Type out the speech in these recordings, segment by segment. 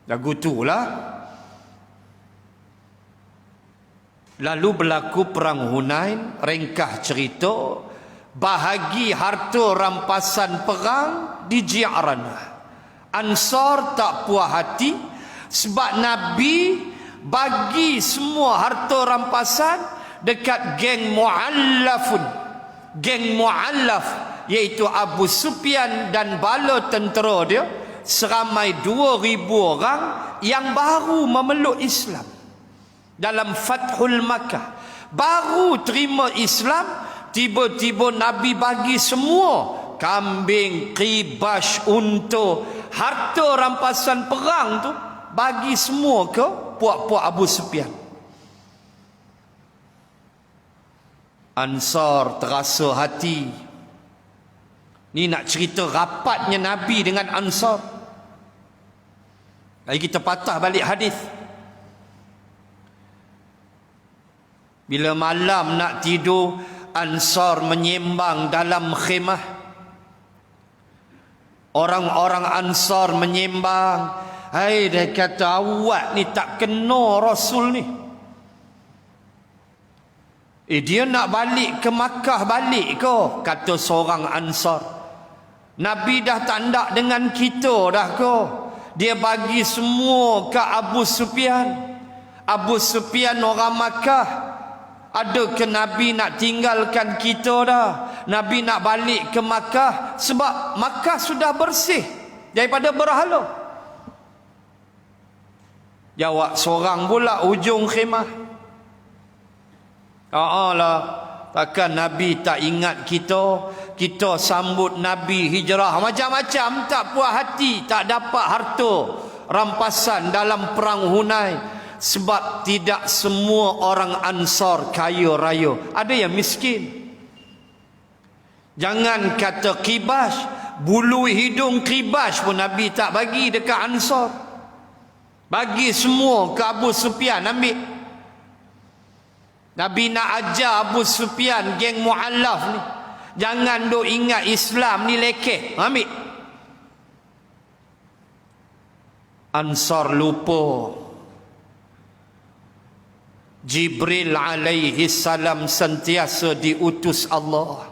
Lagu itulah. Lalu berlaku perang Hunain. Ringkas cerita, bahagi harta rampasan perang di Ji'ranah. Ansar tak puas hati sebab Nabi bagi semua harta rampasan dekat geng Mu'allafun. Geng Mu'allaf iaitu Abu Sufyan dan bala tentera dia, seramai 2,000 orang yang baru memeluk Islam dalam Fathul Makkah, baru terima Islam. Tiba-tiba Nabi bagi semua kambing, qibas, unta, harta rampasan perang tu bagi semua ke puak-puak Abu Sufyan. Ansar terasa hati. Ni nak cerita rapatnya Nabi dengan Ansar. Lagi kita patah balik hadis. Bila malam nak tidur, Ansar menyembang dalam khemah. Orang-orang Ansar menyembang. Hai, dia kata, awak ni tak kena Rasul ni. Dia nak balik ke Makkah balik ke? Kata seorang Ansar. Nabi dah tak nak dengan kita dah ke? Dia bagi semua ke Abu Sufyan. Abu Sufyan orang Makkah. Adakah Nabi nak tinggalkan kita dah? Nabi nak balik ke Makkah sebab Makkah sudah bersih daripada berhala. Jawab seorang pula ujung khemah. Lah, takkan Nabi tak ingat kita? Kita sambut Nabi hijrah macam-macam, tak puas hati, tak dapat harta rampasan dalam perang Hunain. Sebab tidak semua orang Ansar kaya raya, ada yang miskin. Jangan kata qibas, bulu hidung qibas pun Nabi tak bagi dekat Ansar. Bagi semua ke Abu Sufyan, ambil. Nabi nak ajar Abu Sufyan, geng Mu'allaf ni, jangan duk ingat Islam ni lekeh, ambil. Ansar lupa Jibril alaihi salam sentiasa diutus Allah.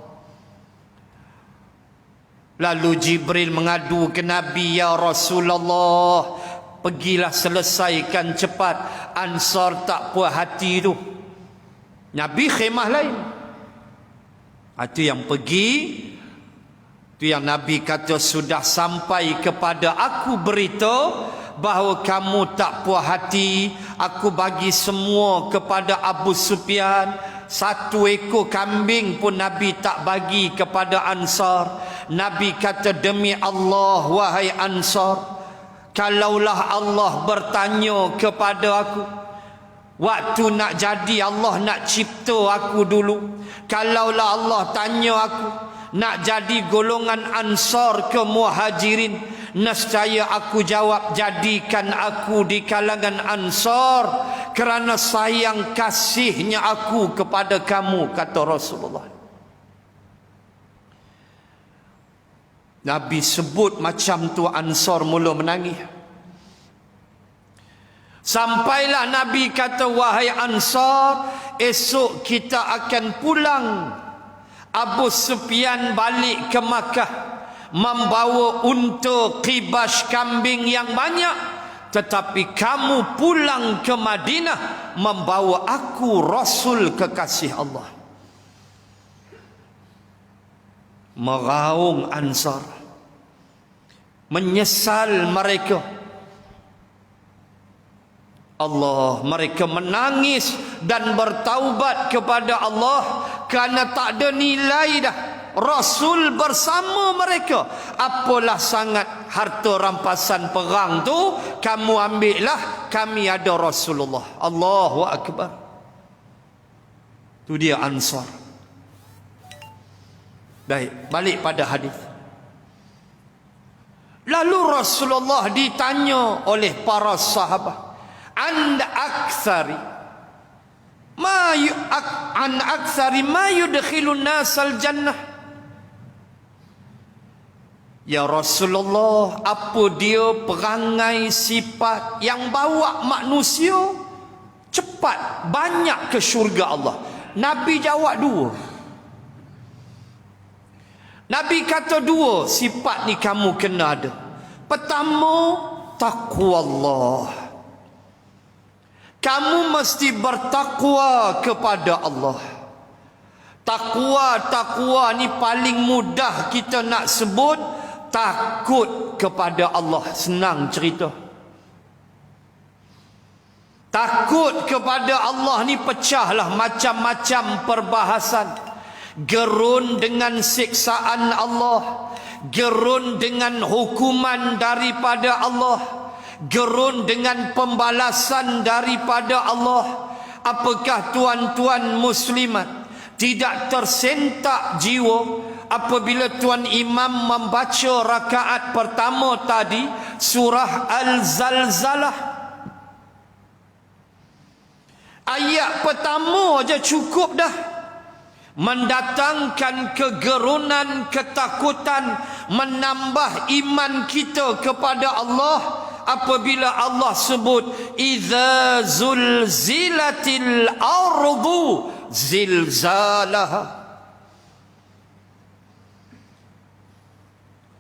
Lalu Jibril mengadu ke Nabi, ya Rasulullah, pergilah selesaikan cepat. Ansar tak puas hati tu. Nabi khemah lain. Itu yang pergi. Itu yang Nabi kata, sudah sampai kepada aku berita bahawa kamu tak puas hati. Aku bagi semua kepada Abu Sufyan. 1 ekor kambing pun Nabi tak bagi kepada Ansar. Nabi kata, demi Allah wahai Ansar, kalaulah Allah bertanya kepada aku waktu nak jadi, Allah nak cipta aku dulu, kalaulah Allah tanya aku nak jadi golongan Ansar ke Muhajirin, nescaya aku jawab, jadikan aku di kalangan Ansar kerana sayang kasihnya aku kepada kamu, kata Rasulullah. Nabi sebut macam tu, Ansar mula menangis. Sampailah Nabi kata, wahai Ansar, esok kita akan pulang. Abu Sufyan balik ke Makkah membawa unta, qibas, kambing yang banyak, tetapi kamu pulang ke Madinah membawa aku, Rasul kekasih Allah. Meraung Ansar, menyesal mereka. Allah, mereka menangis dan bertaubat kepada Allah kerana tak ada nilai dah Rasul bersama mereka. Apalah sangat harta rampasan perang tu, kamu ambillah, kami ada Rasulullah. Allahu Akbar. Tu dia Ansar. Baik, balik pada hadis. Lalu Rasulullah ditanya oleh para sahabat, an aktsari ma yudkhilun nasal jannah. Ya Rasulullah, apa dia perangai sifat yang bawa manusia cepat banyak ke syurga Allah? Nabi jawab dua. Nabi kata dua sifat ni kamu kena ada. Pertama, takwa Allah. Kamu mesti bertakwa kepada Allah. Takwa ni paling mudah kita nak sebut takut kepada Allah. Senang cerita. Takut kepada Allah ni pecahlah macam-macam perbahasan. Gerun dengan siksaan Allah, gerun dengan hukuman daripada Allah, gerun dengan pembalasan daripada Allah. Apakah tuan-tuan muslimat tidak tersentak jiwa apabila tuan imam membaca rakaat pertama tadi surah Al-Zalzalah? Ayat pertama aja cukup dah mendatangkan kegerunan, ketakutan, menambah iman kita kepada Allah apabila Allah sebut idza zulzilatil ardu zilzalaha.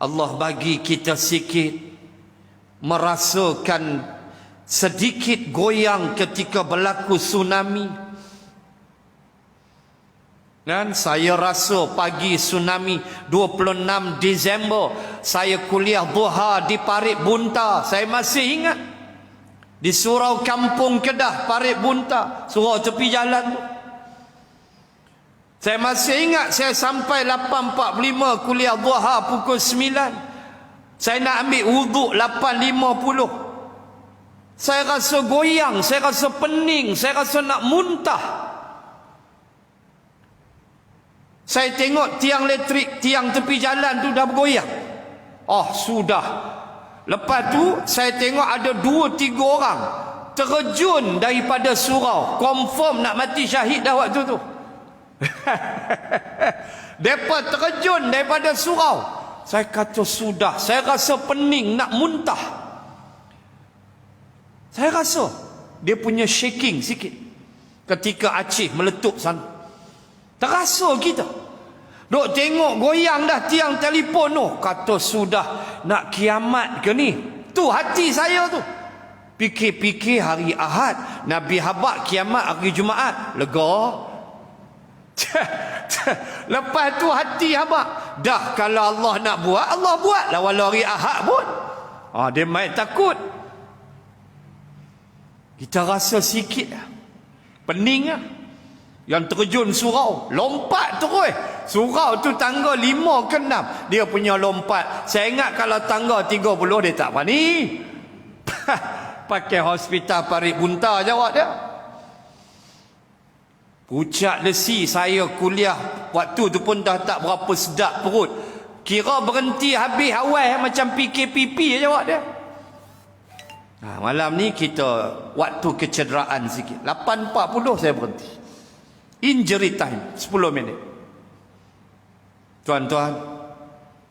Allah bagi kita sikit merasakan sedikit goyang ketika berlaku tsunami. Dan saya rasa pagi tsunami 26 Disember saya kuliah duha di Parit Bunta. Saya masih ingat di surau Kampung Kedah, Parit Bunta, surau tepi jalan tu. Saya masih ingat saya sampai 8.45 kuliah duha pukul 9. Saya nak ambil wuduk 8.50. Saya rasa goyang, saya rasa pening, saya rasa nak muntah. Saya tengok tiang elektrik, tiang tepi jalan tu dah bergoyang. Oh, sudah. Lepas tu saya tengok ada 2-3 orang terjun daripada surau. Confirm nak mati syahid dah waktu tu. Mereka terjun daripada surau. Saya kata sudah. Saya rasa pening, nak muntah. Saya rasa dia punya shaking sikit ketika Aceh meletup sana. Terasa kita duk tengok goyang dah tiang telefon tu. Kata sudah nak kiamat ke ni? Tu hati saya tu. Fikir-fikir hari Ahad, Nabi habaq kiamat hari Jumaat. Lega. Lepas tu hati habaq. Dah kalau Allah nak buat, Allah buat lah walau hari Ahad pun. Dia main takut. Kita rasa sikit lah. Pening lah. Yang terjun surau, lompat terus. Surau tu tangga 5 ke 6. Dia punya lompat. Saya ingat kalau tangga 30 dia tak berani. Pakai hospital Parit Bunta jawab dia. Pucat lesi saya kuliah. Waktu tu pun dah tak berapa sedap perut. Kira berhenti habis awal macam PKPP jawab dia. Malam ni kita waktu kecederaan sikit. 8.40 saya berhenti. Injury time 10 minit. Tuan-tuan,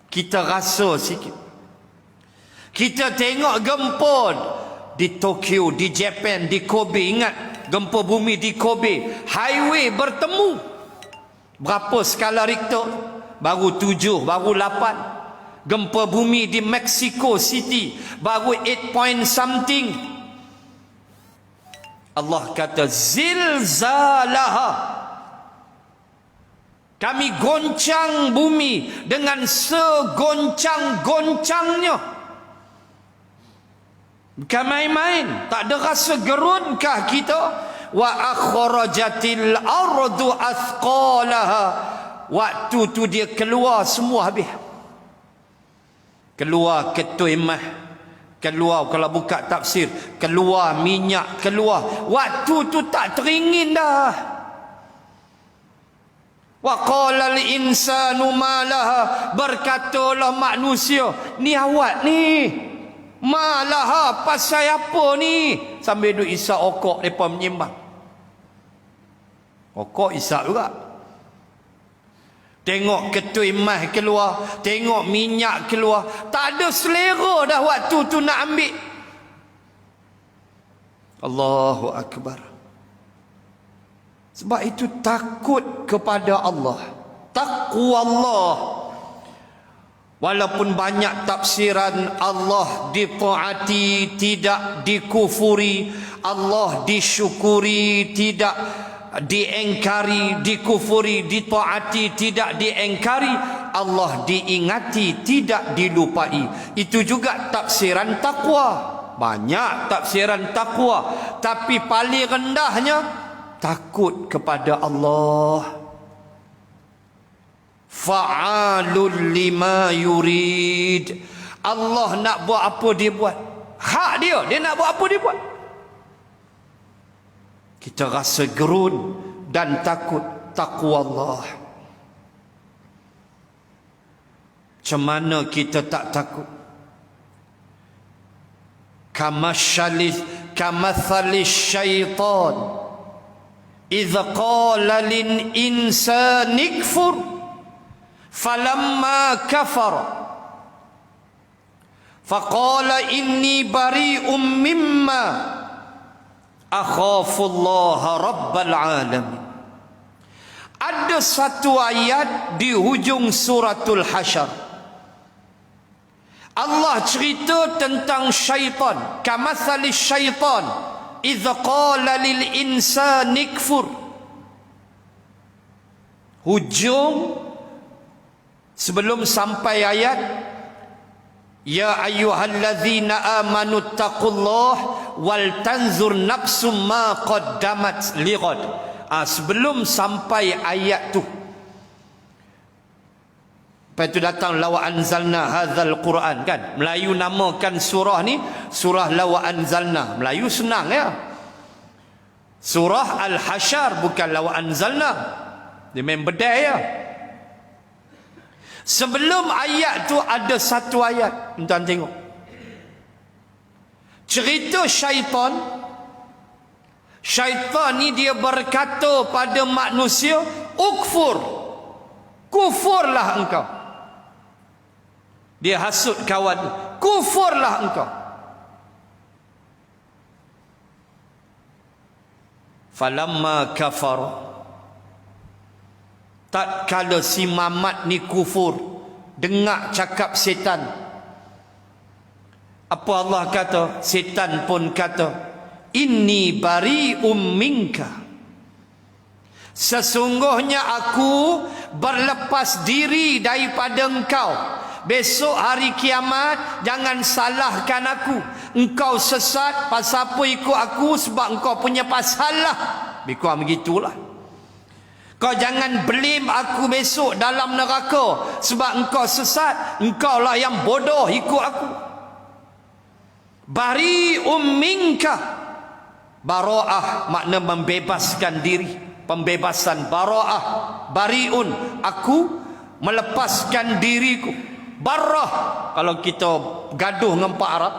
kita rasa sikit. Kita tengok gempa di Tokyo, di Japan, di Kobe. Ingat gempa bumi di Kobe. Highway bertemu. Berapa skala Richter? Baru 7, baru 8. Gempa bumi di Mexico City baru 8 point something. Allah kata zilzalaha. Kami goncang bumi dengan segoncang-goncangnya. Bukan main-main. Tak ada rasa gerunkah kita? Wa akhrajatil ardu athqalaha. Waktu tu dia keluar semua habis. Keluar ketui mah. Keluar kalau buka tafsir. Keluar minyak. Keluar. Waktu tu tak teringin dah. Wa qala al-insanu ma laha. Berkatalah manusia, ni awak ni ma laha, pasal apa ni? Sambil duk isap okok depa menyembang. Okok isap juga. Tengok ketui emas keluar, tengok minyak keluar, tak ada selera dah waktu tu nak ambil. Allahu Akbar. Sebab itu takut kepada Allah, taqwa Allah. Walaupun banyak tafsiran, Allah ditaati, tidak dikufuri, Allah disyukuri, tidak diengkari, dikufuri, ditaati, tidak diengkari, Allah diingati, tidak dilupai. Itu juga tafsiran takwa. Banyak tafsiran takwa, tapi paling rendahnya takut kepada Allah. Fa'alul lima yurid. Allah nak buat apa dia buat. Hak dia, dia nak buat apa dia buat. Kita rasa gerun dan takut takwa Allah. Macam mana kita tak takut? Kamathalis syaitan idza qala lin insani kfur falamma kafara faqala inni bari'um mimma akhafullaha rabbal alamin. Ada satu ayat di hujung suratul Hasyr, Allah cerita tentang syaitan. Kamathalis syaitan idza qala lil insani kfur. Hujung sebelum sampai ayat ya ayyuhallazina amanu taqullah wal tanzur nafsum ma qaddamat lighad. Sebelum sampai ayat tu, lepas tu datang lawa anzalna hadzal Quran, kan? Melayu namakan surah ni surah lawa anzalna. Melayu senang ya. Surah Al-Hasyr, bukan lawa anzalna. Dia main bedai ya. Sebelum ayat tu ada satu ayat, tuan tengok. Cerita syaitan. Syaitan ni dia berkata pada manusia, ukfur, kufurlah engkau. Dia hasut kawan, kufurlah engkau. Falamma kafara, tatkala si Mamat ni kufur, dengar cakap setan, apa Allah kata? Setan pun kata, inni bari'um minka, sesungguhnya aku berlepas diri daripada engkau. Besok hari kiamat jangan salahkan aku. Engkau sesat, pasal apa ikut aku? Sebab engkau punya pasal lah. Kurang begitulah. Kau jangan blame aku besok dalam neraka sebab engkau sesat. Engkau lah yang bodoh ikut aku. Bari'um minka, bara'ah makna membebaskan diri, pembebasan. Bara'ah, bari'un, aku melepaskan diriku. Barrah, kalau kita gaduh dengan Pak Arab,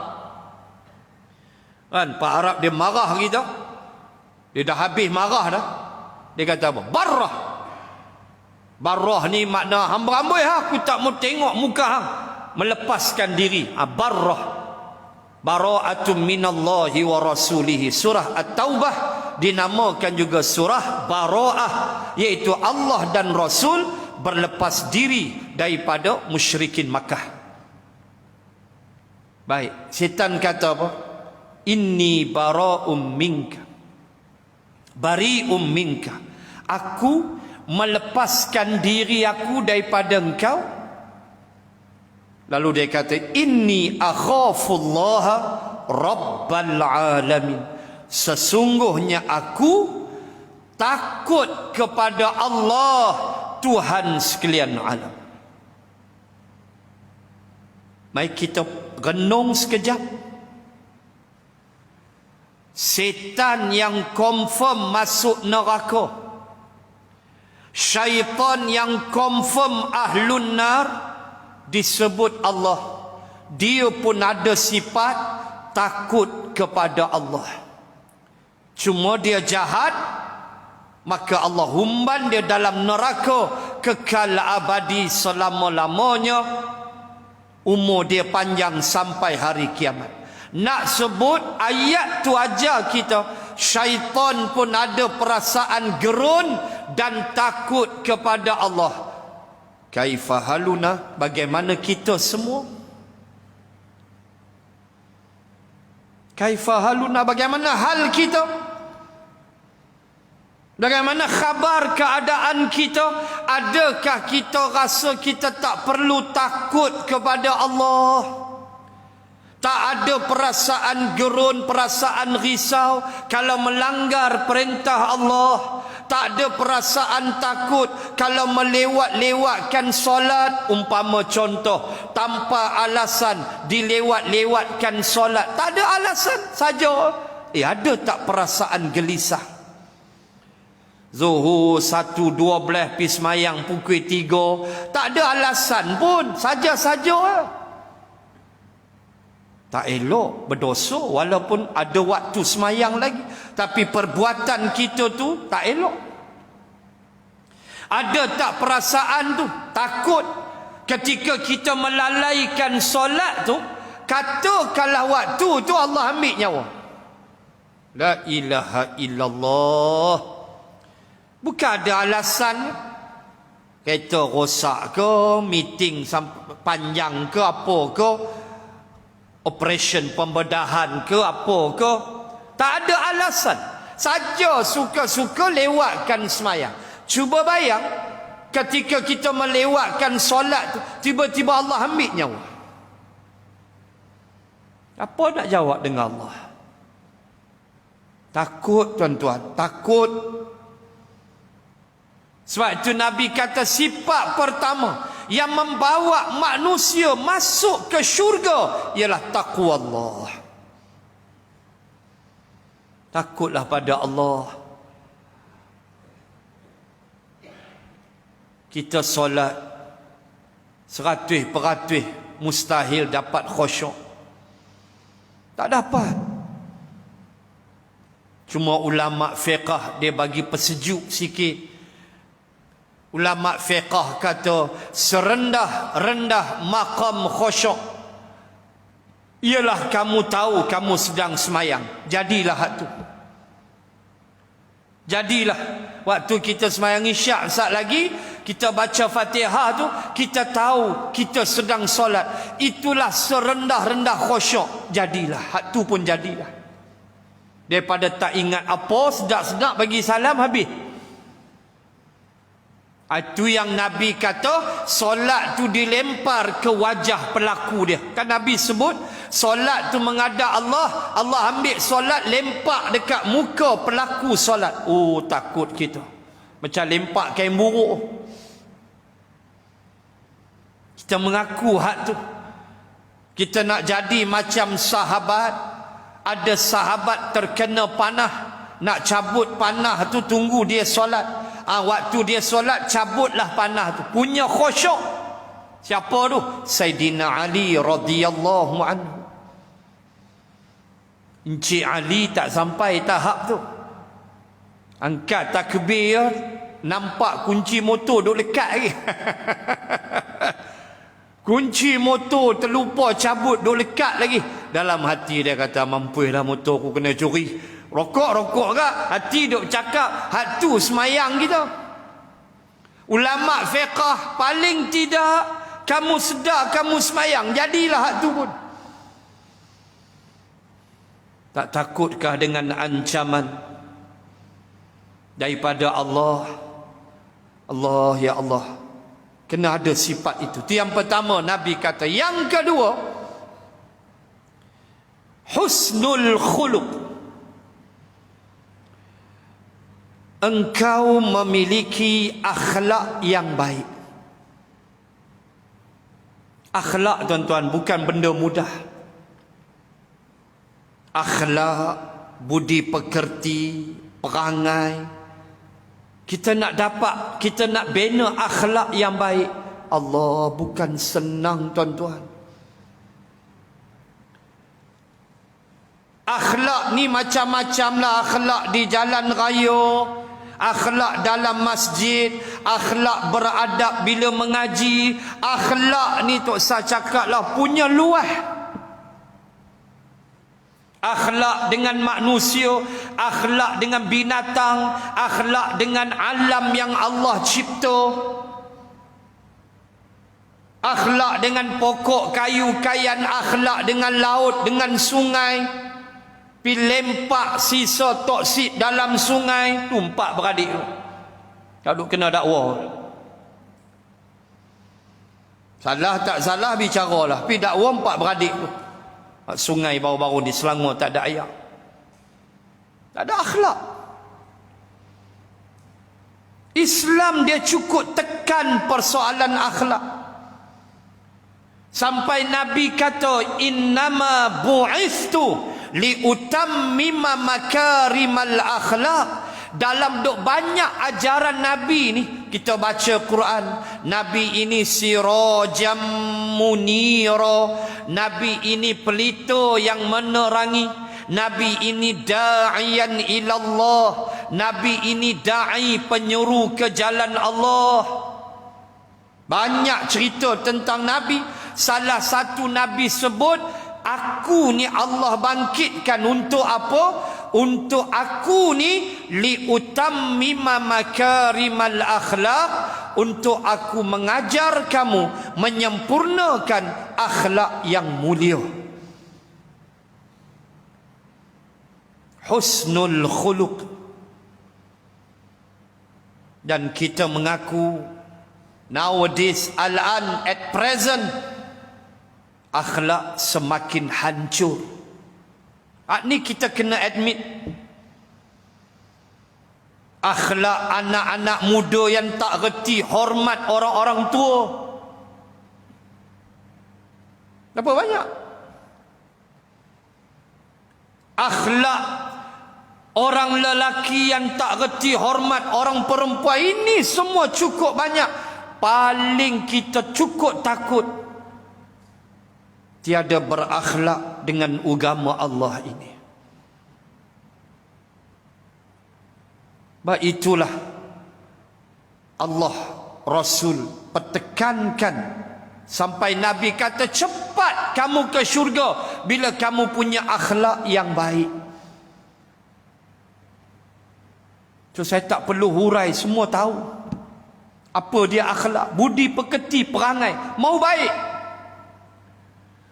kan, Pak Arab dia marah kita, dia dah habis marah dah, dia kata apa? Barrah. Barrah ni makna hamba-hamboi aku tak mau tengok muka hang. Melepaskan diri. Barrah. Bara'atun minallahi wa rasulihi. Surah At-Taubah dinamakan juga surah Bara'ah, iaitu Allah dan Rasul berlepas diri daripada musyrikin Makkah. Baik, setan kata apa? Inni bara'um minka, bari'um minka, aku melepaskan diri aku daripada engkau. Lalu dia kata, inni akhafullaha rabbal alamin, sesungguhnya aku takut kepada Allah, Tuhan sekalian alam. Mari kita renung sekejap. Setan yang confirm masuk neraka, syaitan yang confirm ahlun nar, disebut Allah. Dia pun ada sifat takut kepada Allah. Cuma dia jahat, maka Allah humban dia dalam neraka kekal abadi selama-lamanya, umur dia panjang sampai hari kiamat. Nak sebut ayat tu ajar kita, syaitan pun ada perasaan gerun dan takut kepada Allah. Kaifa haluna, bagaimana kita semua? Kaifa haluna, bagaimana hal kita? Bagaimana khabar keadaan kita? Adakah kita rasa kita tak perlu takut kepada Allah? Tak ada perasaan gerun, perasaan risau kalau melanggar perintah Allah. Tak ada perasaan takut kalau melewat-lewatkan solat. Umpama contoh, tanpa alasan dilewat-lewatkan solat. Tak ada alasan saja. Ada tak perasaan gelisah? Zuhur 1.12 pergi semayang pukul 3. Tak ada alasan pun, saja-saja. Tak elok, berdosa walaupun ada waktu semayang lagi. Tapi perbuatan kita tu tak elok. Ada tak perasaan tu? Takut ketika kita melalaikan solat tu, katakanlah waktu tu Allah ambil nyawa. La ilaha illallah. Bukan ada alasan. Kereta rosak ke, meeting panjang ke, apa ke, operation pembedahan ke, apa ke. Tak ada alasan. Saja suka-suka lewatkan semayang. Cuba bayang, ketika kita melewatkan solat tu, tiba-tiba Allah ambil nyawa. Apa nak jawab dengan Allah? Takut, tuan-tuan. Takut. Sebab itu Nabi kata sifat pertama yang membawa manusia masuk ke syurga ialah taqwa Allah. Takutlah pada Allah. Kita solat 100% mustahil dapat khusyuk. Tak dapat. Cuma ulama fiqh dia bagi pesejuk sikit. Ulama fiqh kata serendah-rendah maqam khusyuk ialah kamu tahu kamu sedang semayang. Jadilah hak tu. Jadilah waktu kita semayang isyak sat lagi, kita baca Fatihah tu, kita tahu kita sedang solat. Itulah serendah-rendah khusyuk. Jadilah hak tu pun jadilah. Daripada tak ingat apa, sedap-sedap bagi salam habis. Itu yang Nabi kata solat tu dilempar ke wajah pelaku dia. Kan Nabi sebut solat tu menghadap Allah, Allah ambil solat lempak dekat muka pelaku solat. Oh, takut kita. Macam lempak kain buruk. Kita mengaku hak tu. Kita nak jadi macam sahabat. Ada sahabat terkena panah, nak cabut panah tu tunggu dia solat. Waktu dia solat cabutlah panah tu. Punya khusyuk. Siapa tu? Sayyidina Ali radhiyallahu anhu. Encik Ali tak sampai tahap tu. Angkat takbir, nampak kunci motor duk lekat lagi. Kunci motor terlupa cabut duk lekat lagi. Dalam hati dia kata, mampulah motor aku kena curi. Rokok-rokok ke? Hati duk cakap, hak tu semayang kita. Ulama fiqh paling tidak kamu sedar kamu semayang, jadilah hak tu pun. Tak takutkah dengan ancaman daripada Allah? Allah, ya Allah, kena ada sifat itu. Itu yang pertama Nabi kata. Yang kedua, husnul khuluq. Engkau memiliki akhlak yang baik. Akhlak, tuan-tuan, bukan benda mudah. Akhlak, budi pekerti, perangai. Kita nak dapat, kita nak bina akhlak yang baik. Allah, bukan senang, tuan-tuan. Akhlak ni macam-macam lah. Akhlak di jalan raya, akhlak dalam masjid, akhlak beradab bila mengaji. Akhlak ni Tok Sah cakap lah punya luas. Akhlak dengan manusia, akhlak dengan binatang, akhlak dengan alam yang Allah cipta, akhlak dengan pokok kayu kayan, akhlak dengan laut, dengan sungai. Pi lempak sisa toksik dalam sungai. Tu empat beradik tu. Kalau kena dakwa. Salah tak salah bicaralah. Pi dakwa empat beradik tu. Sungai baru-baru di Selangor tak ada air. Tak ada akhlak. Islam dia cukup tekan persoalan akhlak. Sampai Nabi kata innama bu'ithtu liutammima makarimal akhlak. Dalam duk banyak ajaran Nabi ni, kita baca Quran, Nabi ini sirajam munira, Nabi ini pelita yang menerangi, Nabi ini da'iyan ilallah, Nabi ini da'i penyuruh ke jalan Allah. Banyak cerita tentang Nabi. Salah satu Nabi sebut, aku ni Allah bangkitkan untuk apa? Untuk aku ni liutammima makarimal akhlak, untuk aku mengajar kamu menyempurnakan akhlak yang mulia. Husnul khuluq. Dan kita mengaku nowadays, al-an, at present, akhlak semakin hancur. Ni kita kena admit. Akhlak anak-anak muda yang tak reti hormat orang-orang tua. Berapa banyak? Akhlak orang lelaki yang tak reti hormat orang perempuan. Ini semua cukup banyak. Paling kita cukup takut tiada berakhlak dengan agama Allah ini. Sebab itulah Allah Rasul pertekankan sampai Nabi kata cepat kamu ke syurga bila kamu punya akhlak yang baik. So saya tak perlu hurai, semua tahu apa dia akhlak, budi pekerti, perangai mau baik.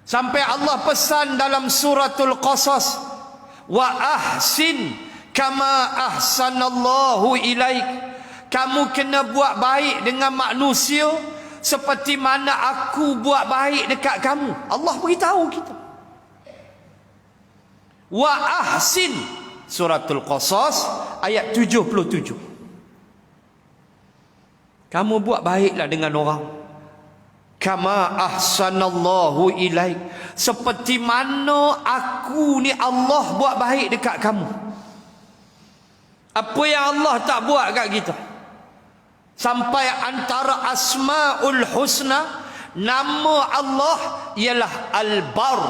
Sampai Allah pesan dalam suratul Qasas, wa ahsin kama ahsanallahu ilaik. Kamu kena buat baik dengan manusia seperti mana aku buat baik dekat kamu. Allah beritahu kita. Wa ahsin, suratul Qasas ayat 77. Kamu buat baiklah dengan orang. Kama ahsanallahu ilaik, seperti mana aku ni Allah buat baik dekat kamu. Apa yang Allah tak buat kat kita. Sampai antara asmaul husna, nama Allah ialah Al-Bar.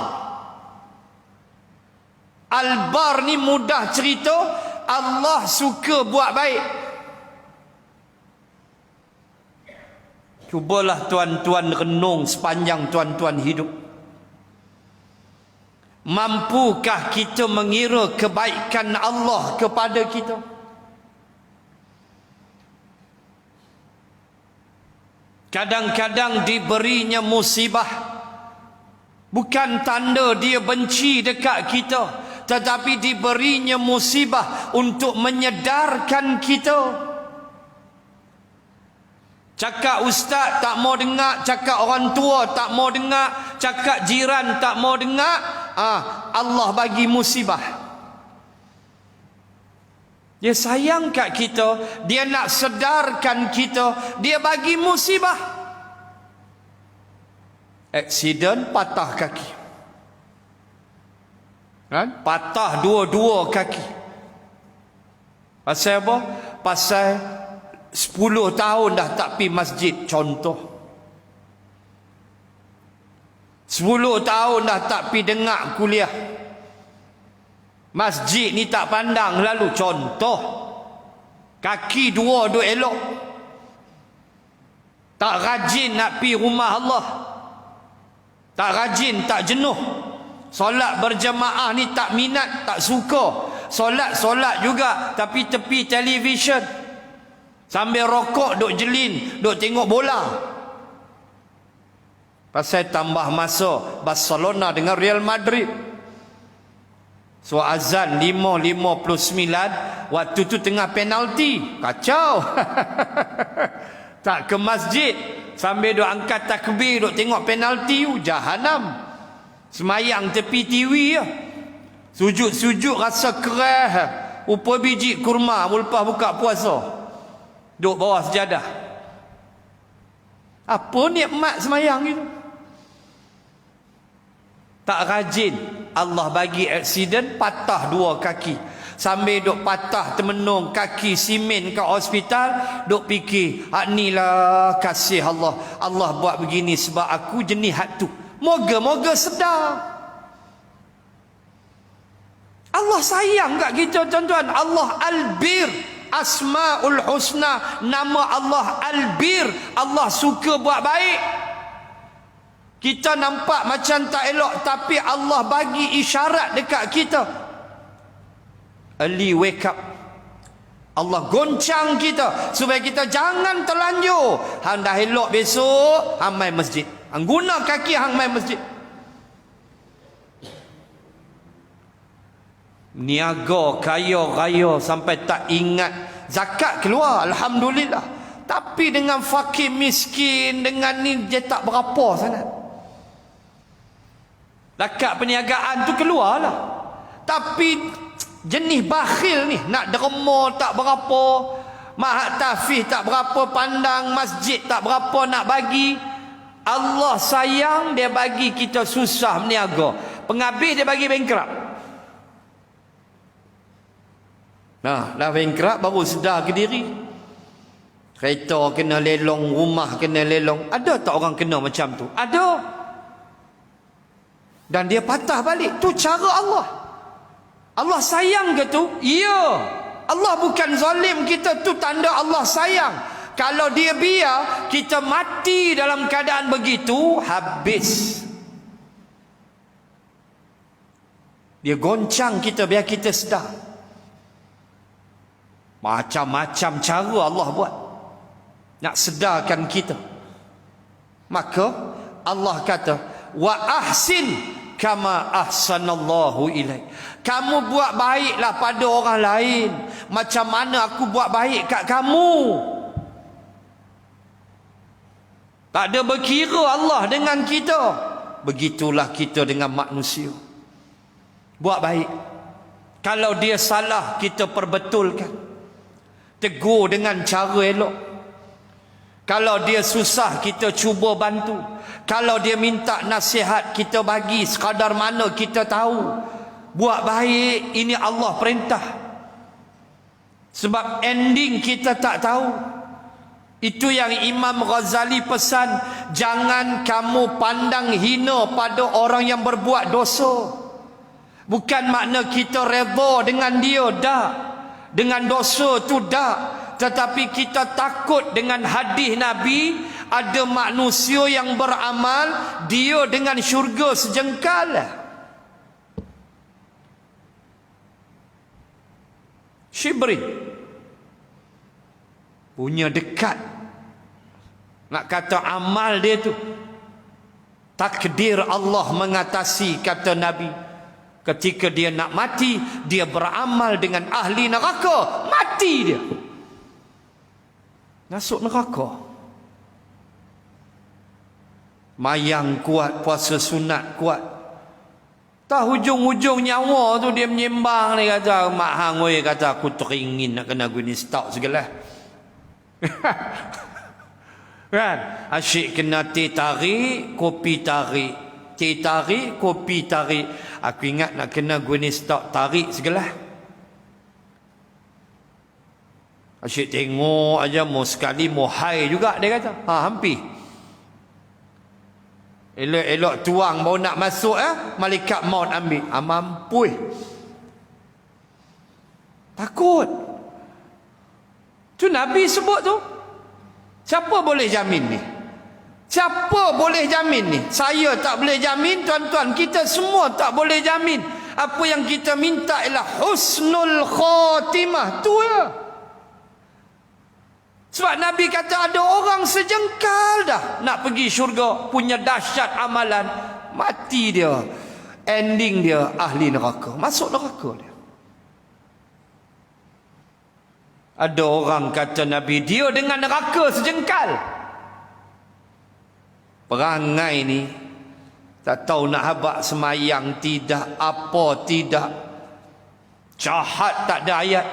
Al-Bar ni mudah cerita, Allah suka buat baik. Cubalah tuan-tuan renung sepanjang tuan-tuan hidup. Mampukah kita mengira kebaikan Allah kepada kita? Kadang-kadang diberinya musibah bukan tanda dia benci dekat kita, tetapi diberinya musibah untuk menyedarkan kita. Cakap ustaz tak mau dengar, cakap orang tua tak mau dengar, cakap jiran tak mau dengar, Allah bagi musibah. Dia sayang kat kita, dia nak sedarkan kita, dia bagi musibah. Aksiden patah kaki. Kan? Patah dua-dua kaki. Pasal apa? Pasal 10 tahun dah tak pergi masjid, contoh. 10 tahun dah tak pergi dengar kuliah. Masjid ni tak pandang lalu, contoh. Kaki dua elok. Tak rajin nak pergi rumah Allah. Tak rajin, tak jenuh. Solat berjemaah ni tak minat, tak suka. Solat juga, tapi tepi televisyen. Sambil rokok, duk jelin, duk tengok bola. Pasal tambah masa Barcelona dengan Real Madrid. So azan 5:59, waktu tu tengah penalti. Kacau. Tak ke masjid, sambil duk angkat takbir, duk tengok penalti, jahanam. Semayang tepi TV ya. Sujud-sujud rasa keras. Upa biji kurma lepas buka puasa. Duk bawah sejadah. Apa nikmat semayang itu? Tak rajin. Allah bagi aksiden, patah 2 kaki. Sambil duk patah termenung kaki simen ke hospital, duk fikir, inilah kasih Allah. Allah buat begini sebab aku jenis hak tu. Moga-moga sedar. Allah sayang kat kita tuan-tuan. Allah Al-Bir, Asmaul Husna, nama Allah Al-Bir. Allah suka buat baik. Kita nampak macam tak elok, tapi Allah bagi isyarat dekat kita. Early wake up. Allah goncang kita supaya kita jangan terlanjur. Hang dah elok besok, hang mai masjid. Hang guna kaki hang mai masjid. Niaga kaya raya sampai tak ingat zakat keluar, alhamdulillah. Tapi dengan fakir miskin, dengan ni dia tak berapa sangat. Zakat perniagaan tu keluarlah. Tapi jenis bakhil ni, nak derma tak berapa, mahat tafih tak berapa pandang, masjid tak berapa nak bagi. Allah sayang, dia bagi kita susah berniaga. Penghabis dia bagi bankrupt. Nah, dah bankrupt baru sedar ke diri. Kereta kena lelong, rumah kena lelong. Ada tak orang kena macam tu? Ada. Dan dia patah balik. Tu cara Allah. Allah sayang ke tu? Ya. Allah bukan zalim kita, tu tanda Allah sayang. Kalau dia biar kita mati dalam keadaan begitu, habis. Dia goncang kita biar kita sedar. Macam-macam cara Allah buat nak sedarkan kita. Maka Allah kata, wa ahsin kama ahsanallahu ilaik. Kamu buat baiklah pada orang lain macam mana aku buat baik kat kamu. Tak ada berkira Allah dengan kita. Begitulah kita dengan manusia. Buat baik. Kalau dia salah, kita perbetulkan. Tegur dengan cara elok. Kalau dia susah, kita cuba bantu. Kalau dia minta nasihat, kita bagi sekadar mana kita tahu. Buat baik, ini Allah perintah. Sebab ending kita tak tahu. Itu yang Imam Ghazali pesan, jangan kamu pandang hina pada orang yang berbuat dosa. Bukan makna kita redha dengan dia, dah. Dengan dosa tu dah. Tetapi kita takut dengan hadis Nabi, ada manusia yang beramal, dia dengan syurga sejengkal. Shibrin punya dekat. Nak kata amal dia tu, takdir Allah mengatasi, kata Nabi. Ketika dia nak mati, dia beramal dengan ahli neraka, mati dia. Masuk neraka. Mayang kuat, puasa sunat kuat. Tak hujung-hujung nyawa tu dia menyembang, dia kata, mak hang oi, kata aku teringin nak kena guni stok segala. Kan? Asyik kena teh tarik, kopi tarik. Teh tarik, kopi tarik. Aku ingat nak kena guni stok tarik segala. Asyik tengok aja, mau sekali mau hai juga dia kata. Hampir. Elok-elok tuang baru nak masuk malaikat maut ambil. Mampus. Takut. Tu Nabi sebut tu. Siapa boleh jamin ni? Siapa boleh jamin ni? Saya tak boleh jamin, tuan-tuan, kita semua tak boleh jamin. Apa yang kita minta ialah husnul khatimah. Tu ya. Sebab Nabi kata ada orang sejengkal dah nak pergi syurga, punya dahsyat amalan, mati dia, ending dia ahli neraka, masuk neraka dia. Ada orang kata Nabi, dia dengan neraka sejengkal. Perangai ni tak tahu nak habaq semayang tidak, apa tidak, jahat tak ada ayat.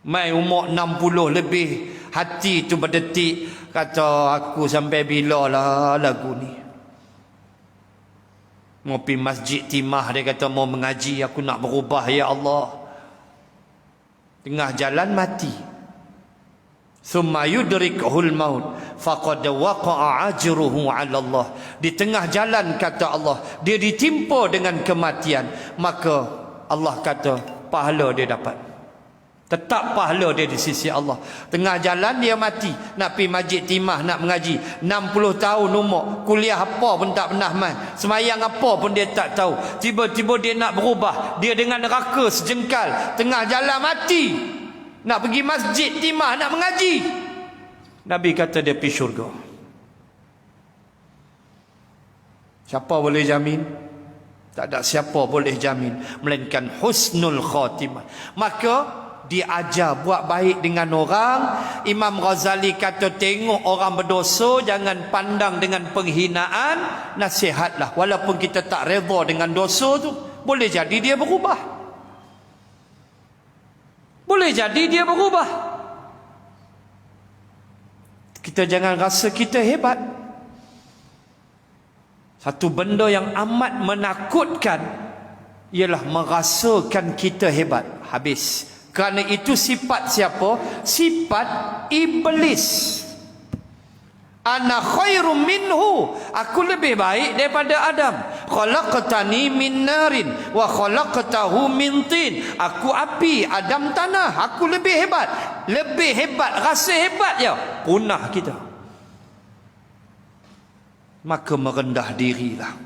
Mai umur 60 lebih, hati tu berdetik, kata aku sampai bila lah lagu ni. Mau pergi masjid timah, dia kata mau mengaji, aku nak berubah ya Allah. Tengah jalan mati. Thumma yudrikuhul maut faqad waqa'a ajruhu 'ala Allah. Di tengah jalan, kata Allah, dia ditimpa dengan kematian, maka Allah kata pahala dia dapat. Tetap pahala dia di sisi Allah. Tengah jalan dia mati, nak pergi masjid timah, nak mengaji, 60 tahun umur, kuliah apa pun tak pernah main, semayang apa pun dia tak tahu. Tiba-tiba dia nak berubah, dia dengan neraka sejengkal, tengah jalan mati, nak pergi masjid timah, nak mengaji. Nabi kata dia pergi syurga. Siapa boleh jamin? Tak ada siapa boleh jamin melainkan husnul khatimah. Maka diajar buat baik dengan orang. Imam Ghazali kata tengok orang berdosa jangan pandang dengan penghinaan, nasihatlah. Walaupun kita tak redha dengan dosa tu, boleh jadi dia berubah. Boleh jadi dia berubah. Kita jangan rasa kita hebat. Satu benda yang amat menakutkan ialah merasakan kita hebat. Habis. Kerana itu sifat siapa? Sifat iblis. Ana khairum minhu, aku lebih baik daripada Adam. Khalaqtani min narin wa khalaqtahu min tin. Aku api, Adam tanah. Aku lebih hebat. Lebih hebat, rasa hebat ya. Punah kita. Maka merendah dirilah.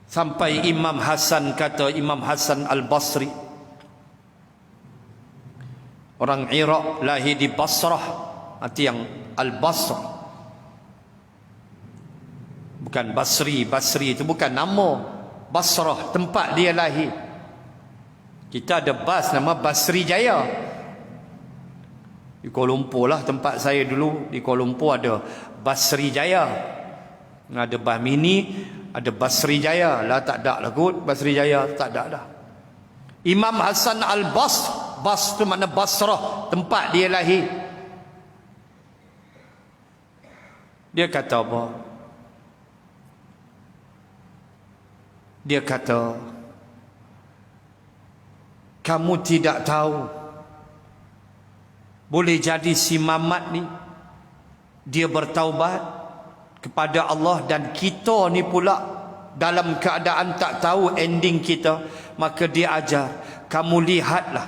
Sampai Imam Hasan kata, Imam Hasan Al-Basri, orang Iraq, lahir di Basrah, arti yang Al-Basrah, bukan Basri. Basri itu bukan nama, Basrah tempat dia lahir. Kita ada bas nama Basri Jaya di Kuala Lumpur lah tempat saya dulu. Di Kuala Lumpur ada Basri Jaya, ada bas mini, ada Basri Jaya lah, tak ada lah kot. Basri Jaya tak ada dah. Imam Hasan Al-Basr, Bas tu makna Basrah, tempat dia lahir. Dia kata apa? Dia kata, kamu tidak tahu, boleh jadi si Mamat ni dia bertaubat kepada Allah, dan kita ni pula dalam keadaan tak tahu ending kita. Maka dia ajar, kamu lihatlah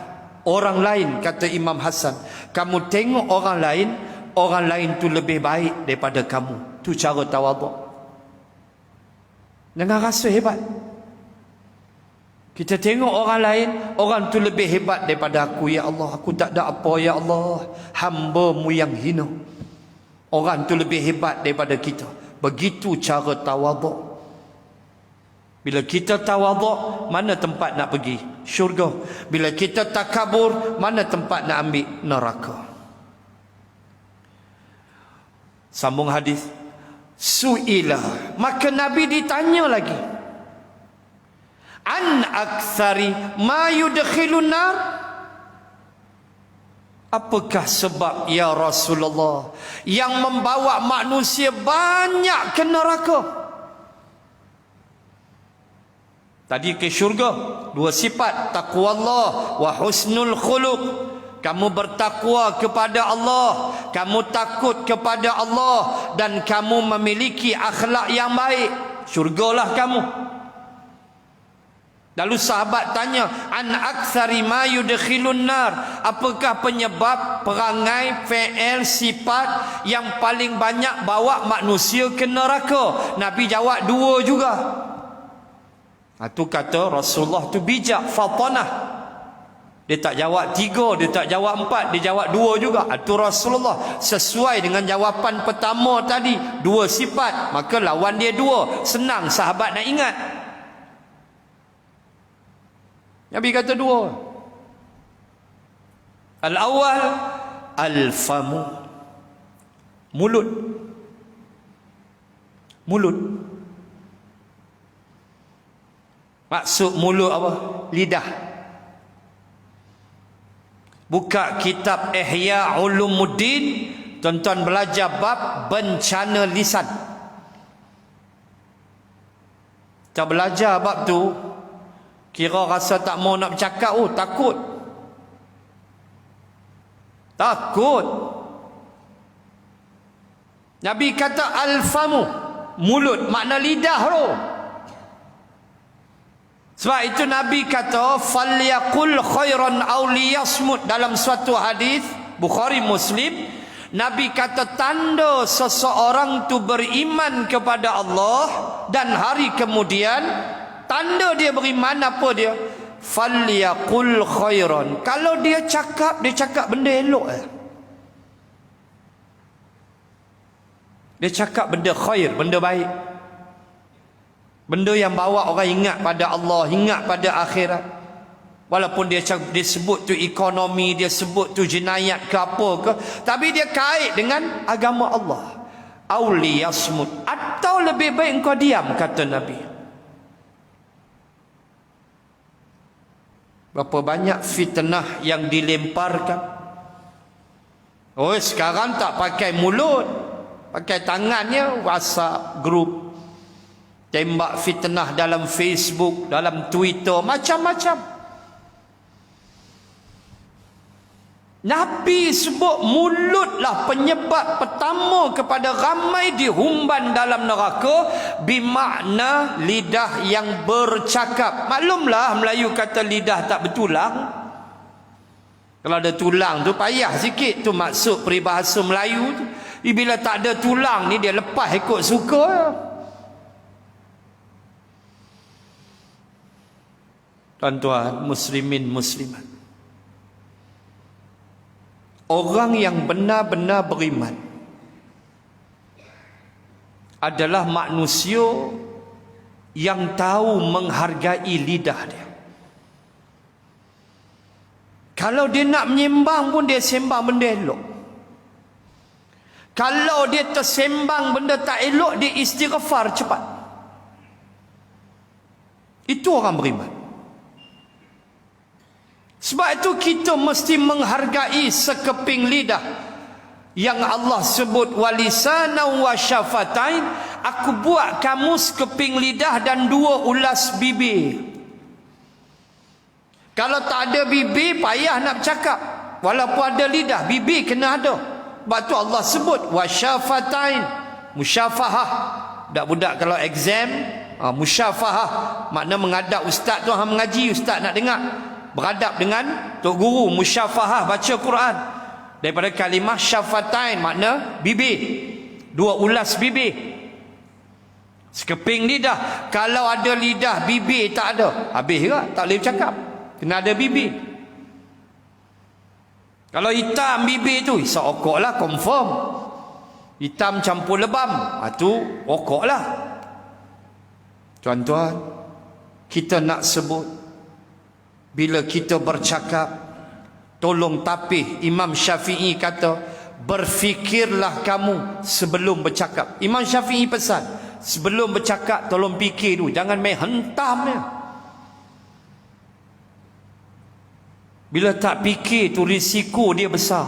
orang lain, kata Imam Hasan, kamu tengok orang lain tu lebih baik daripada kamu. Tu cara tawaduk. Jangan rasa hebat. Kita tengok orang lain, orang tu lebih hebat daripada aku. Ya Allah, aku tak ada apa. Ya Allah, hamba-Mu yang hina. Orang tu lebih hebat daripada kita. Begitu cara tawaduk. Bila kita tawaduk, mana tempat nak pergi? Syurga. Bila kita takabur, mana tempat nak ambil? Neraka. Sambung hadis. Su'ilah, maka Nabi ditanya lagi, an aktsari ma yudkhilun nar. Apakah sebab ya Rasulullah yang membawa manusia banyak ke neraka? Tadi ke syurga, dua sifat, taqwa Allah wa husnul khuluq. Kamu bertakwa kepada Allah, kamu takut kepada Allah, dan kamu memiliki akhlak yang baik, syurgalah kamu. Lalu sahabat tanya, an aktsari ma yudkhilun nar, apakah penyebab perangai, fi'il, sifat yang paling banyak bawa manusia ke neraka? Nabi jawab 2 juga. Itu kata Rasulullah tu bijak, fatanah. Dia tak jawab 3, dia tak jawab 4, dia jawab 2 juga. Itu Rasulullah sesuai dengan jawapan pertama tadi, 2 sifat, maka lawan dia 2. Senang sahabat nak ingat. Nabi kata 2. Al-awwal al-famu, mulut. Mulut. Maksud mulut apa? Lidah. Buka kitab Ihya Ulumuddin, tuan-tuan belajar bab bencana lisan. Kita belajar bab tu, kira rasa tak mau nak bercakap, takut. Takut. Nabi kata al-famu, mulut, makna lidah tu. Sebab itu Nabi kata falyaqul khairan aw liyasmut, dalam suatu hadis Bukhari Muslim. Nabi kata tanda seseorang tu beriman kepada Allah dan hari kemudian, tanda dia beriman apa dia? Falyaqul khairan. Kalau dia cakap benda elok. Dia cakap benda khair, benda baik. Benda yang bawa orang ingat pada Allah, ingat pada akhirat. Walaupun dia sebut tu ekonomi, dia sebut tu jenayat ke apa ke, tapi dia kait dengan agama Allah. Auli yasmut, atau lebih baik engkau diam, kata Nabi. Berapa banyak fitnah yang dilemparkan. Oh, sekarang tak pakai mulut, pakai tangannya, WhatsApp, grup. Tembak fitnah dalam Facebook, dalam Twitter, macam-macam. Nabi sebut mulutlah penyebab pertama kepada ramai dihumban dalam neraka, bermakna lidah yang bercakap. Maklumlah Melayu kata lidah tak bertulang. Kalau ada tulang tu payah sikit, tu maksud peribahasa Melayu tu. Bila tak ada tulang ni dia lepas ikut suka. Tuan-tuan muslimin muslimat, orang yang benar-benar beriman adalah manusia yang tahu menghargai lidah dia. Kalau dia nak menyembang pun dia sembang benda elok. Kalau dia tersembang benda tak elok, dia istighfar cepat. Itu orang beriman. Sebab itu kita mesti menghargai sekeping lidah yang Allah sebut walisana wa syafatain. Aku buat kamu sekeping lidah dan 2 ulas bibir. Kalau tak ada bibir payah nak bercakap. Walaupun ada lidah, bibir kena ada. Sebab tu Allah sebut wasyafatain, musyafahah. Budak-budak kalau exam, musyafahah makna menghadap ustaz tu, hang mengaji, ustaz nak dengar. Beradab dengan tok guru, musyafahah, baca Quran. Daripada kalimah syafatain makna bibir, 2 ulas bibir. Sekeping lidah. Kalau ada lidah, bibir tak ada, habis juga, tak boleh bercakap. Kena ada bibir. Kalau hitam bibir tu, isap okok lah, confirm. Hitam campur lebam, tu okok lah. Tuan-tuan, kita nak sebut, bila kita bercakap, tolong tapih. Imam Syafi'i kata, berfikirlah kamu sebelum bercakap. Imam Syafi'i pesan, sebelum bercakap tolong fikir dulu, jangan main hentamnya. Bila tak fikir tu risiko dia besar.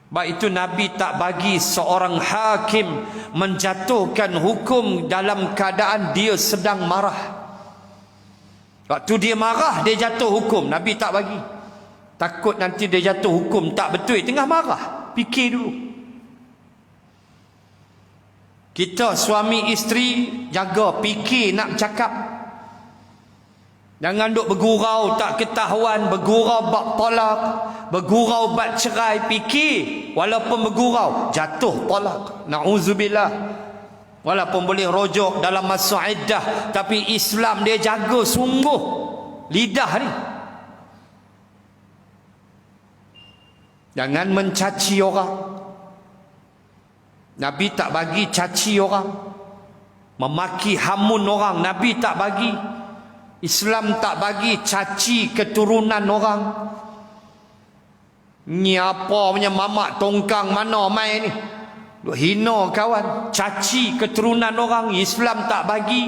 Sebab itu Nabi tak bagi seorang hakim menjatuhkan hukum dalam keadaan dia sedang marah. Waktu dia marah, dia jatuh hukum. Nabi tak bagi. Takut nanti dia jatuh hukum tak betul tengah marah. Fikir dulu. Kita suami isteri jaga, fikir nak cakap. Jangan duk bergurau tak ketahuan, bergurau bab tolak, bergurau bab cerai, fikir walaupun bergurau jatuh tolak. Nauzubillah. Walaupun boleh rojok dalam masa iddah, tapi Islam dia jaga sungguh lidah ni. Jangan mencaci orang. Nabi tak bagi caci orang, memaki hamun orang. Nabi tak bagi. Islam tak bagi caci keturunan orang. Ni apa punya mamak tongkang mana mai ni, duk hina kawan, caci keturunan orang. Islam tak bagi.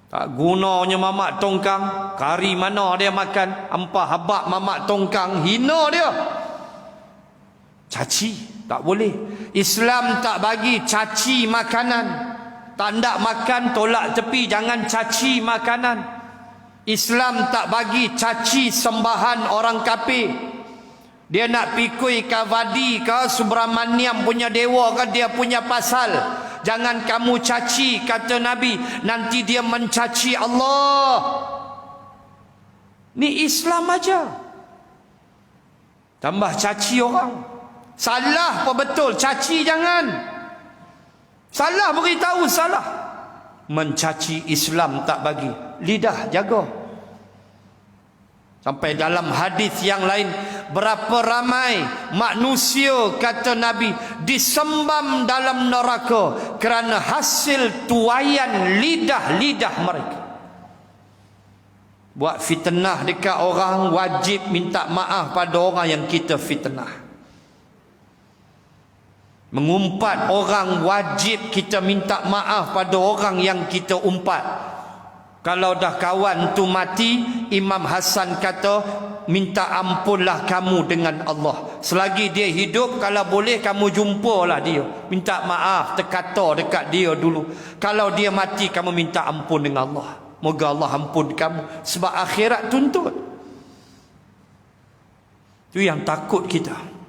Tak gunanya mamak tongkang. Kari mana dia makan, ampah habak mamak tongkang, hina dia. Caci tak boleh. Islam tak bagi caci makanan. Tak nak makan, tolak tepi, jangan caci makanan. Islam tak bagi caci sembahan orang kafir. Dia nak pikui Kavadi ke Subramaniam punya dewa ke, dia punya pasal. Jangan kamu caci, kata Nabi, nanti dia mencaci Allah. Ni Islam aja. Tambah caci orang. Salah apa betul, caci jangan. Salah beritahu salah. Mencaci Islam tak bagi. Lidah jaga. Sampai dalam hadis yang lain, berapa ramai manusia, kata Nabi, disembam dalam neraka kerana hasil tuaian lidah-lidah mereka. Buat fitnah dekat orang, wajib minta maaf pada orang yang kita fitnah. Mengumpat orang, wajib kita minta maaf pada orang yang kita umpat. Kalau dah kawan tu mati, Imam Hasan kata, minta ampunlah kamu dengan Allah. Selagi dia hidup, kalau boleh kamu jumpalah dia, minta maaf, terkata dekat dia dulu. Kalau dia mati, kamu minta ampun dengan Allah. Moga Allah ampun kamu, sebab akhirat tuntut. Itu yang takut kita.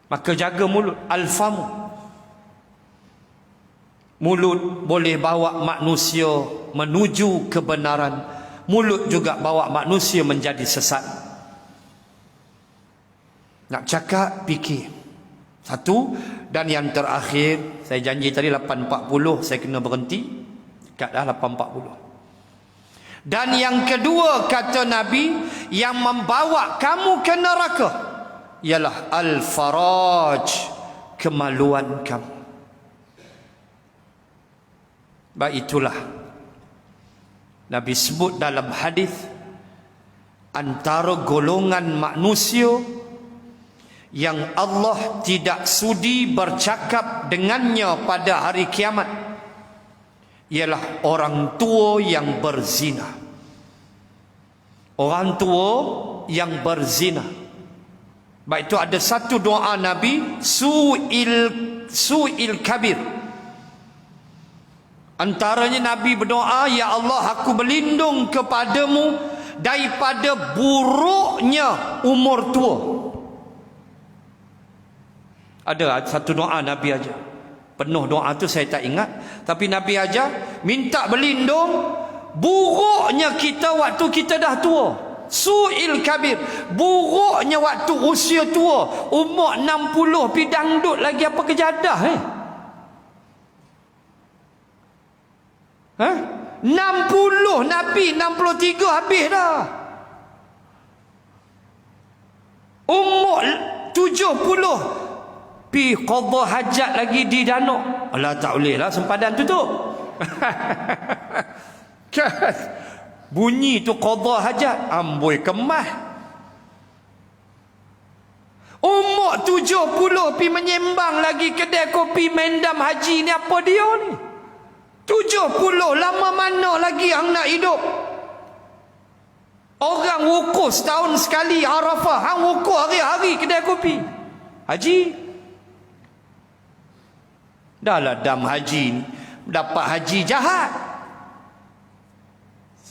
Maka jaga mulut. Alfamu. Mulut boleh bawa manusia menuju kebenaran. Mulut juga bawa manusia menjadi sesat. Nak cakap, fikir. Satu. Dan yang terakhir, saya janji tadi 8.40, saya kena berhenti. Dekat dah 8.40. Dan yang kedua, kata Nabi, yang membawa kamu ke neraka ialah al-faraj, kemaluan kamu. Baik, itulah Nabi sebut dalam hadis, antara golongan manusia yang Allah tidak sudi bercakap dengannya pada hari kiamat ialah orang tua yang berzina. Orang tua yang berzina. Baik, itu ada satu doa Nabi, su'il kabir. Antaranya Nabi berdoa, ya Allah, aku berlindung kepadamu daripada buruknya umur tua. Ada satu doa Nabi aja. Penuh doa tu saya tak ingat, tapi Nabi aja minta berlindung buruknya kita waktu kita dah tua. Su'il kabir, buruknya waktu usia tua, umur 60 pi dangdut lagi, apa kejadah 60 Nabi 63 habis dah. Umur 70 pi qadha hajat lagi di danau. Alah, tak boleh lah, sempadan tutup. Bunyi tu qadha hajat, amboi kemas. Umur 70 pi menyembang lagi kedai kopi mendam haji ni, apa dia ni? 70, lama mana lagi hang nak hidup? Orang wukuf setahun sekali Arafah, hang wukuf hari-hari kedai kopi haji. Dah lah dam haji ni, dapat haji jahat.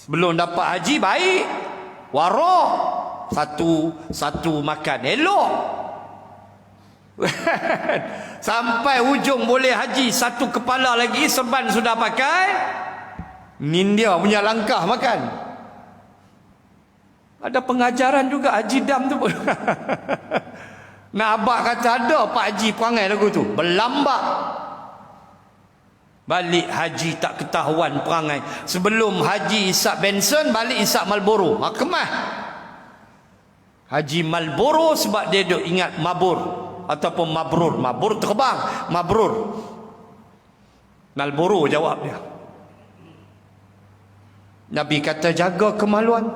Sebelum dapat haji baik, warak, satu makan elok. Sampai hujung boleh haji, satu kepala lagi serban sudah pakai. Ni dia punya langkah makan. Ada pengajaran juga haji dam tu pun. Nak abang kata ada Pak Haji perangai lagu tu, berlambak. Balik haji tak ketahuan perangai. Sebelum haji isap Benson, balik isap Marlboro. Kemah Haji Marlboro sebab dia duk ingat mabur ataupun mabrur. Mabur terbang, mabrur. Marlboro jawab dia. Nabi kata jaga kemaluan.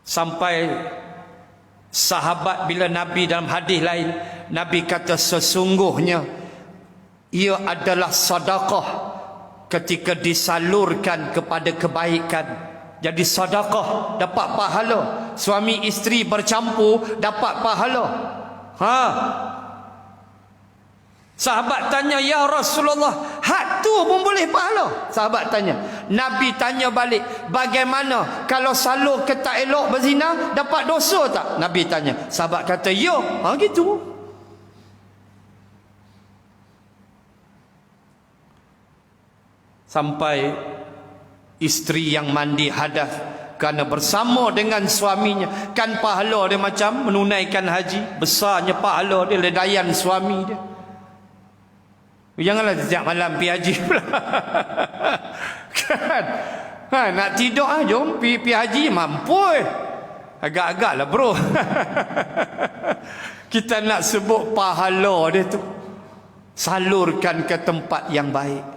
Sampai sahabat bila Nabi dalam hadis lain, Nabi kata sesungguhnya ia adalah sedekah ketika disalurkan kepada kebaikan. Jadi sedekah dapat pahala. Suami isteri bercampur dapat pahala. Sahabat tanya, ya Rasulullah, hak tu pun boleh pahala? Sahabat tanya. Nabi tanya balik, bagaimana kalau salur ke tak elok berzina, dapat dosa tak? Nabi tanya. Sahabat kata, ya. Gitu. Sampai isteri yang mandi hadas kerana bersama dengan suaminya, kan pahala dia macam menunaikan haji. Besarnya pahala dia ledayan suami dia. Janganlah setiap malam pergi haji pula. Kan? Nak tidur jom pergi haji, mampu. Agak-agak lah bro. Kita nak sebut pahala dia tu, salurkan ke tempat yang baik.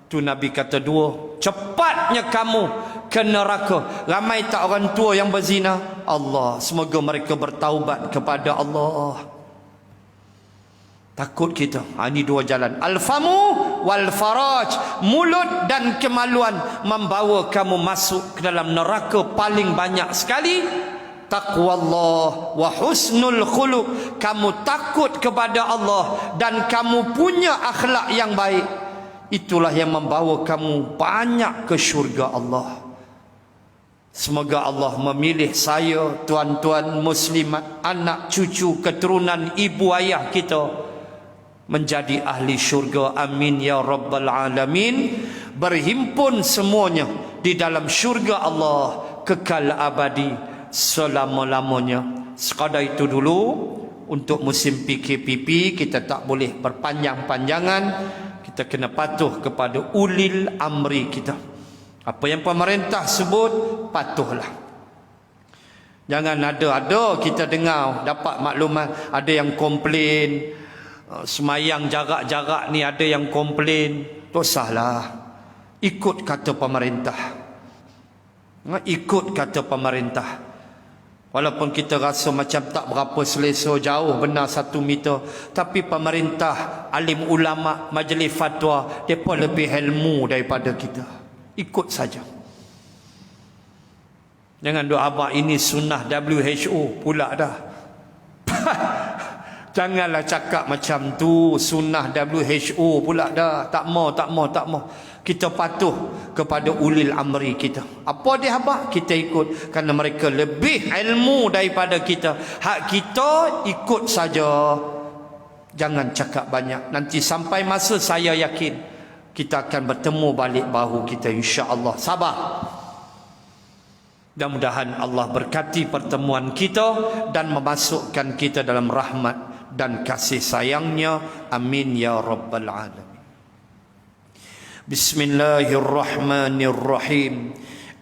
Tu Nabi kata dua, cepatnya kamu ke neraka. Ramai tak orang tua yang berzina? Allah, semoga mereka bertaubat kepada Allah. Takut kita. Ini dua jalan. Al-famu wal faraj. Mulut dan kemaluan membawa kamu masuk ke dalam neraka paling banyak sekali. Taqwallah wa husnul khuluq. Kamu takut kepada Allah dan kamu punya akhlak yang baik. Itulah yang membawa kamu banyak ke syurga Allah. Semoga Allah memilih saya, tuan-tuan muslimat, anak cucu keturunan ibu ayah kita menjadi ahli syurga. Amin ya rabbal alamin. Berhimpun semuanya di dalam syurga Allah kekal abadi selama-lamanya. Sekadar itu dulu untuk musim PKPP. Kita tak boleh berpanjang-panjangan. Kita kena patuh kepada ulil amri kita. Apa yang pemerintah sebut, patuhlah. Jangan ada kita dengar dapat maklumat ada yang komplain semayang jarak-jarak ni, ada yang komplain. Tak sahlah. Ikut kata pemerintah. Ikut kata pemerintah. Walaupun kita rasa macam tak berapa selesa, jauh benar 1 meter, tapi pemerintah, alim ulama, majlis fatwa, mereka lebih ilmu daripada kita. Ikut saja. Jangan doa abang ini sunnah WHO pula dah. Janganlah cakap macam tu, sunnah WHO pula dah. Tak mau. Kita patuh kepada ulil amri kita. Apa dia abang? Kita ikut kerana mereka lebih ilmu daripada kita. Hak kita ikut saja. Jangan cakap banyak. Nanti sampai masa saya yakin kita akan bertemu balik bahu kita, insya-Allah. Sabar. Mudah-mudahan Allah berkati pertemuan kita dan memasukkan kita dalam rahmat dan kasih sayangnya. Amin ya rabbal alamin. Bismillahirrahmanirrahim.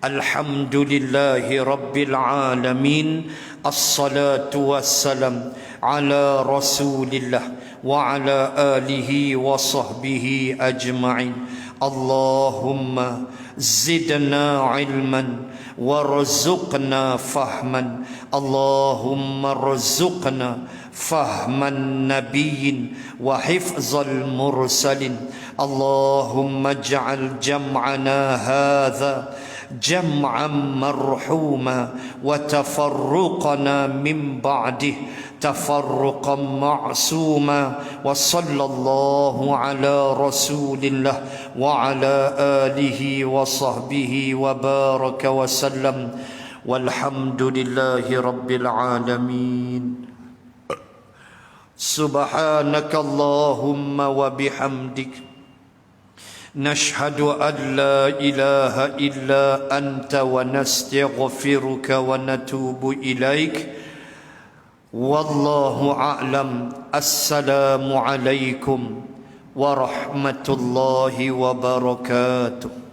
Alhamdulillahi rabbil alamin. Assalatu wassalam ala rasulillah wa ala alihi wa sahbihi ajma'in. Allahumma zidna ilman warzuqna fahman. Allahumma rzuqna fahman nabiyyin wa hifzal mursalin. Allahumma ij'al jam'ana hadha jam'an marhuma wa tafarruqana min ba'dih tafarruqan ma'suma. Wa sallallahu ala rasulillah wa ala alihi wa sahbihi wa baraka wa sallam. Walhamdulillahi rabbil alamin. سبحانك اللهم وبحمدك نشهد أن لا إله إلا أنت ونستغفرك ونتوب إليك والله أعلم. السلام عليكم ورحمة الله وبركاته.